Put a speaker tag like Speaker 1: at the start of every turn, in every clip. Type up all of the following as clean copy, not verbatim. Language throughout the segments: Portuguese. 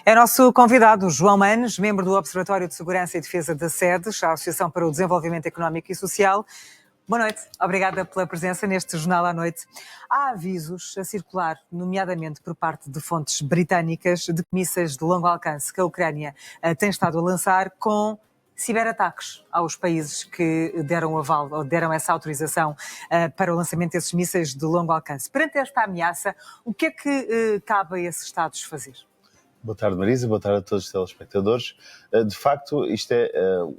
Speaker 1: É nosso convidado, João Manes, membro do Observatório de Segurança e Defesa da SEDES, a Associação para o Desenvolvimento Económico e Social. Boa noite, obrigada pela presença neste Jornal à Noite. Há avisos a circular, nomeadamente por parte de fontes britânicas, de mísseis de longo alcance que a Ucrânia tem estado a lançar com ciberataques aos países que deram o aval ou deram essa autorização para o lançamento desses mísseis de longo alcance. Perante esta ameaça, o que é que cabe a esses Estados fazer?
Speaker 2: Boa tarde, Marisa. Boa tarde a todos os telespectadores. De facto, isto é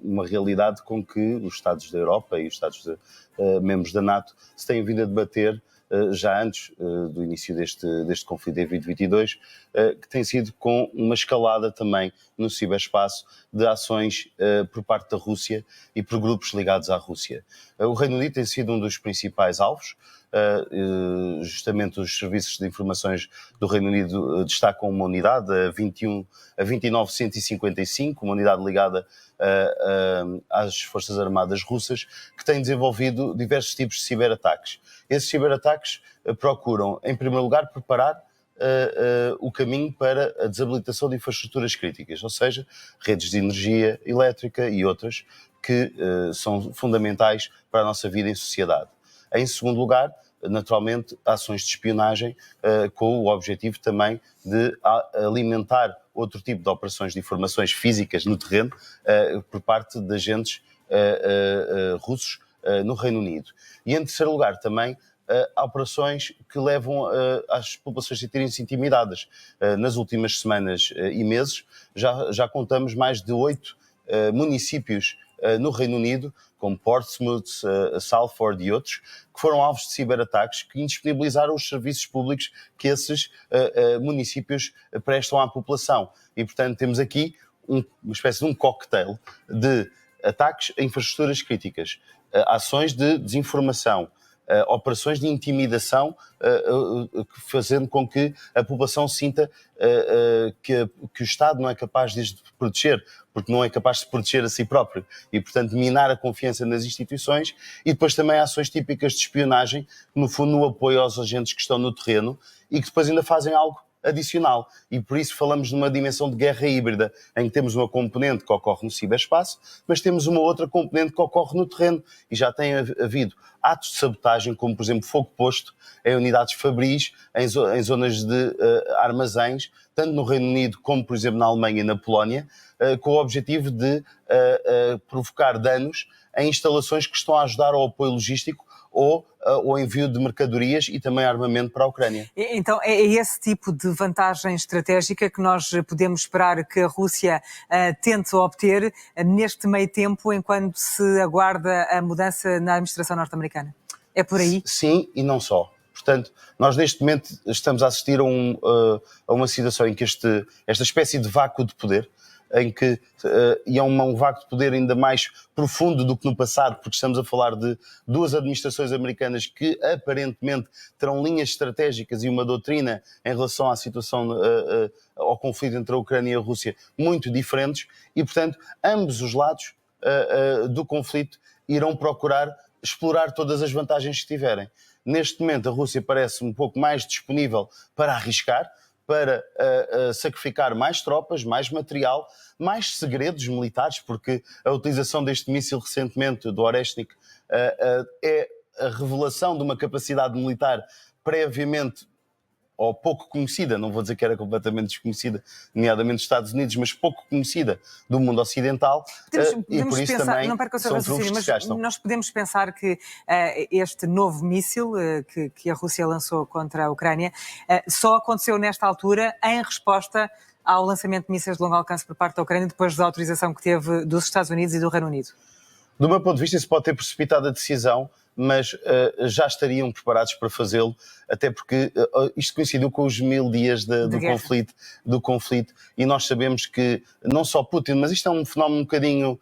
Speaker 2: uma realidade com que os Estados da Europa e os Estados membros da NATO se têm vindo a debater já antes do início deste conflito em 2022, que tem sido com uma escalada também no ciberespaço de ações por parte da Rússia e por grupos ligados à Rússia. O Reino Unido tem sido um dos principais alvos. Justamente os serviços de informações do Reino Unido destacam uma unidade, a 29155, uma unidade ligada às Forças Armadas Russas, que tem desenvolvido diversos tipos de ciberataques. Esses ciberataques procuram, em primeiro lugar, preparar o caminho para a desabilitação de infraestruturas críticas, ou seja, redes de energia elétrica e outras que são fundamentais para a nossa vida em sociedade. Em segundo lugar, naturalmente, ações de espionagem com o objetivo também de alimentar outro tipo de operações de informações físicas no terreno por parte de agentes russos no Reino Unido. E em terceiro lugar também operações que levam as populações a sentirem-se intimidadas. Nas últimas semanas e meses já contamos mais de 8 municípios no Reino Unido, como Portsmouth, Salford e outros, que foram alvos de ciberataques que indisponibilizaram os serviços públicos que esses municípios prestam à população. E, portanto, temos aqui uma espécie de um cocktail de ataques a infraestruturas críticas, ações de desinformação, operações de intimidação, fazendo com que a população sinta que o Estado não é capaz de proteger, porque não é capaz de se proteger a si próprio e, portanto, minar a confiança nas instituições, e depois também ações típicas de espionagem, no fundo, no apoio aos agentes que estão no terreno e que depois ainda fazem algo adicional. E por isso falamos de uma dimensão de guerra híbrida, em que temos uma componente que ocorre no ciberespaço, mas temos uma outra componente que ocorre no terreno. E já tem havido atos de sabotagem, como por exemplo fogo posto em unidades fabris, em zonas de armazéns, tanto no Reino Unido como por exemplo na Alemanha e na Polónia, com o objetivo de provocar danos em instalações que estão a ajudar ao apoio logístico ou o envio de mercadorias e também armamento para a Ucrânia.
Speaker 1: Então é esse tipo de vantagem estratégica que nós podemos esperar que a Rússia tente obter neste meio tempo, enquanto se aguarda a mudança na administração norte-americana? É por aí? Sim,
Speaker 2: e não só. Portanto, nós neste momento estamos a assistir a uma situação em que esta espécie de vácuo de poder, em que e é um vácuo de poder ainda mais profundo do que no passado, porque estamos a falar de duas administrações americanas que aparentemente terão linhas estratégicas e uma doutrina em relação à situação, ao conflito entre a Ucrânia e a Rússia muito diferentes, e portanto ambos os lados do conflito irão procurar explorar todas as vantagens que tiverem. Neste momento a Rússia parece um pouco mais disponível para arriscar, para sacrificar mais tropas, mais material, mais segredos militares, porque a utilização deste míssil recentemente, do Oreshnik, é a revelação de uma capacidade militar previamente ou pouco conhecida, não vou dizer que era completamente desconhecida, nomeadamente dos Estados Unidos, mas pouco conhecida do mundo ocidental, e por isso
Speaker 1: pensar,
Speaker 2: também
Speaker 1: não perca o seu
Speaker 2: são
Speaker 1: raciocínio,
Speaker 2: trunfos que
Speaker 1: mas
Speaker 2: desgastam.
Speaker 1: nós podemos pensar que este novo míssil que a Rússia lançou contra a Ucrânia só aconteceu nesta altura em resposta ao lançamento de mísseis de longo alcance por parte da Ucrânia, depois da autorização que teve dos Estados Unidos e do Reino Unido.
Speaker 2: Do meu ponto de vista, isso pode ter precipitado a decisão, mas já estariam preparados para fazê-lo, até porque isto coincidiu com os 1000 dias do conflito, e nós sabemos que não só Putin, mas isto é um fenómeno um bocadinho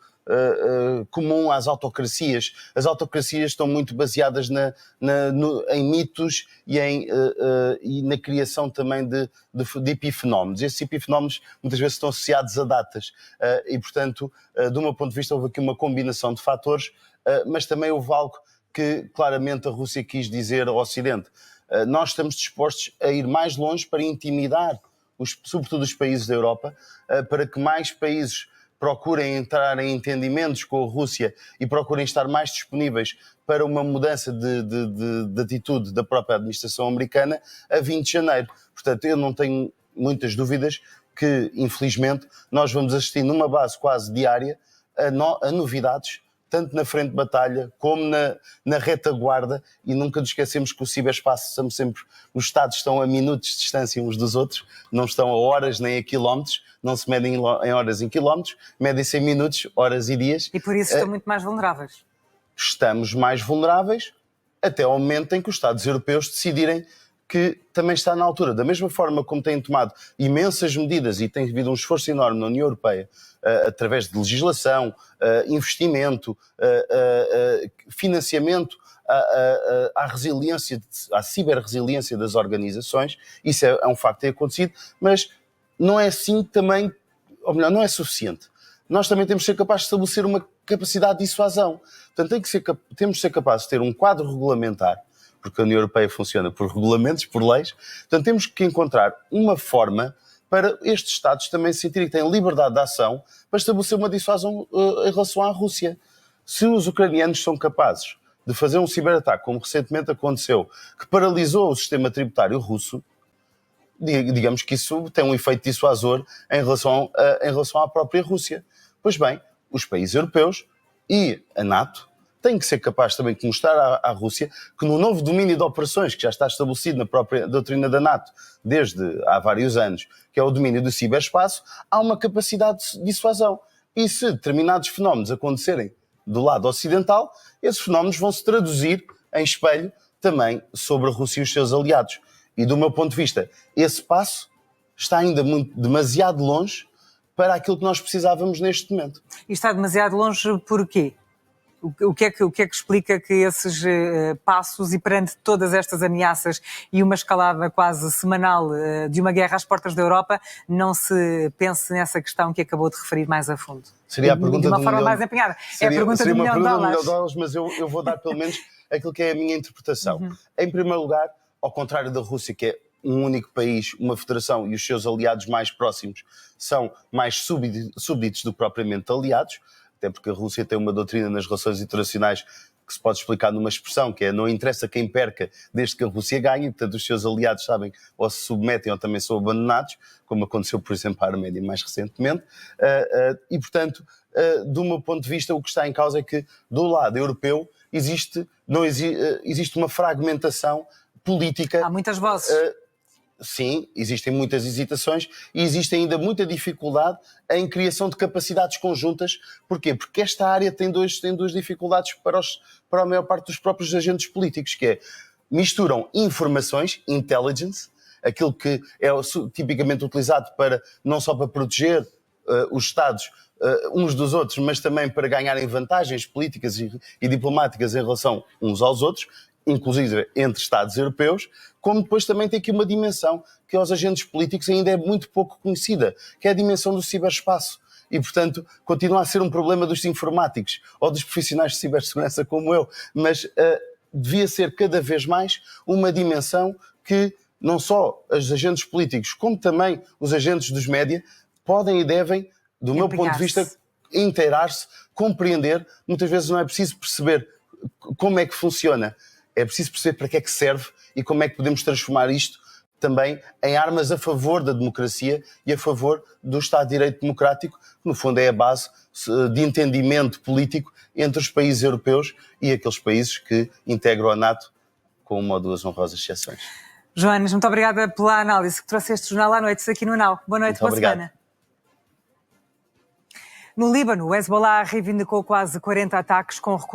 Speaker 2: comum às autocracias. As autocracias estão muito baseadas em mitos e na criação também de epifenómenos. Esses epifenómenos muitas vezes estão associados a datas e, portanto, do meu ponto de vista, houve aqui uma combinação de fatores, mas também houve algo que claramente a Rússia quis dizer ao Ocidente. Nós estamos dispostos a ir mais longe para intimidar sobretudo os países da Europa, para que mais países procurem entrar em entendimentos com a Rússia e procurem estar mais disponíveis para uma mudança de atitude da própria administração americana a 20 de janeiro. Portanto, eu não tenho muitas dúvidas que, infelizmente, nós vamos assistir numa base quase diária a novidades, tanto na frente de batalha como na retaguarda, e nunca nos esquecemos que o ciberespaço os Estados estão a minutos de distância uns dos outros, não estão a horas nem a quilómetros, não se medem em horas em quilómetros, medem-se em minutos, horas e dias.
Speaker 1: E por isso estão muito mais vulneráveis.
Speaker 2: Estamos mais vulneráveis até ao momento em que os Estados europeus decidirem que também está na altura. Da mesma forma como têm tomado imensas medidas e tem havido um esforço enorme na União Europeia, através de legislação, investimento, financiamento à resiliência, à ciberresiliência das organizações, isso é um facto que tem acontecido, mas não é assim também, ou melhor, não é suficiente. Nós também temos de ser capazes de estabelecer uma capacidade de dissuasão. Portanto, temos de ser capazes de ter um quadro regulamentar, porque a União Europeia funciona por regulamentos, por leis. Portanto, temos que encontrar uma forma para estes Estados também sentirem que têm liberdade de ação para estabelecer uma dissuasão em relação à Rússia. Se os ucranianos são capazes de fazer um ciberataque, como recentemente aconteceu, que paralisou o sistema tributário russo, digamos que isso tem um efeito dissuasor em relação à própria Rússia. Pois bem, os países europeus e a NATO têm que ser capazes também de mostrar à Rússia que no novo domínio de operações, que já está estabelecido na própria doutrina da NATO desde há vários anos, que é o domínio do ciberespaço, há uma capacidade de dissuasão. E se determinados fenómenos acontecerem do lado ocidental, esses fenómenos vão se traduzir em espelho também sobre a Rússia e os seus aliados. E do meu ponto de vista, esse passo está ainda demasiado longe para aquilo que nós precisávamos neste momento.
Speaker 1: E está demasiado longe porquê? O que é que explica que esses passos, e perante todas estas ameaças e uma escalada quase semanal de uma guerra às portas da Europa, não se pense nessa questão que acabou de referir mais a fundo?
Speaker 2: Seria a pergunta
Speaker 1: de uma forma mais empenhada. É a pergunta de $1 milhão.
Speaker 2: Mas eu vou dar pelo menos aquilo que é a minha interpretação. Em primeiro lugar, ao contrário da Rússia, que é um único país, uma federação, e os seus aliados mais próximos são mais súbditos do que propriamente aliados, até porque a Rússia tem uma doutrina nas relações internacionais que se pode explicar numa expressão, que é: não interessa quem perca, desde que a Rússia ganhe. Portanto, os seus aliados sabem, ou se submetem ou também são abandonados, como aconteceu, por exemplo, à Arménia mais recentemente. E, portanto, do meu ponto de vista, o que está em causa é que, do lado europeu, existe uma fragmentação política.
Speaker 1: Há muitas vozes.
Speaker 2: Sim, existem muitas hesitações e existe ainda muita dificuldade em criação de capacidades conjuntas. Porquê? Porque esta área tem duas dificuldades para a maior parte dos próprios agentes políticos, que é: misturam informações, intelligence, aquilo que é tipicamente utilizado não só para proteger os Estados uns dos outros, mas também para ganharem vantagens políticas e diplomáticas em relação uns aos outros, inclusive entre Estados europeus, como depois também tem aqui uma dimensão que aos agentes políticos ainda é muito pouco conhecida, que é a dimensão do ciberespaço. E, portanto, continua a ser um problema dos informáticos ou dos profissionais de cibersegurança como eu, mas devia ser cada vez mais uma dimensão que não só os agentes políticos, como também os agentes dos média podem e devem, do meu ponto de vista, inteirar-se, compreender. Muitas vezes não é preciso perceber como é que funciona, é preciso perceber para que é que serve e como é que podemos transformar isto também em armas a favor da democracia e a favor do Estado de Direito democrático, que no fundo é a base de entendimento político entre os países europeus e aqueles países que integram a NATO, com uma ou duas honrosas exceções.
Speaker 1: Joanes, muito obrigada pela análise que trouxe este jornal à noite aqui no NAU. Boa noite, boa semana. No Líbano, o Hezbollah reivindicou quase 40 ataques com recursos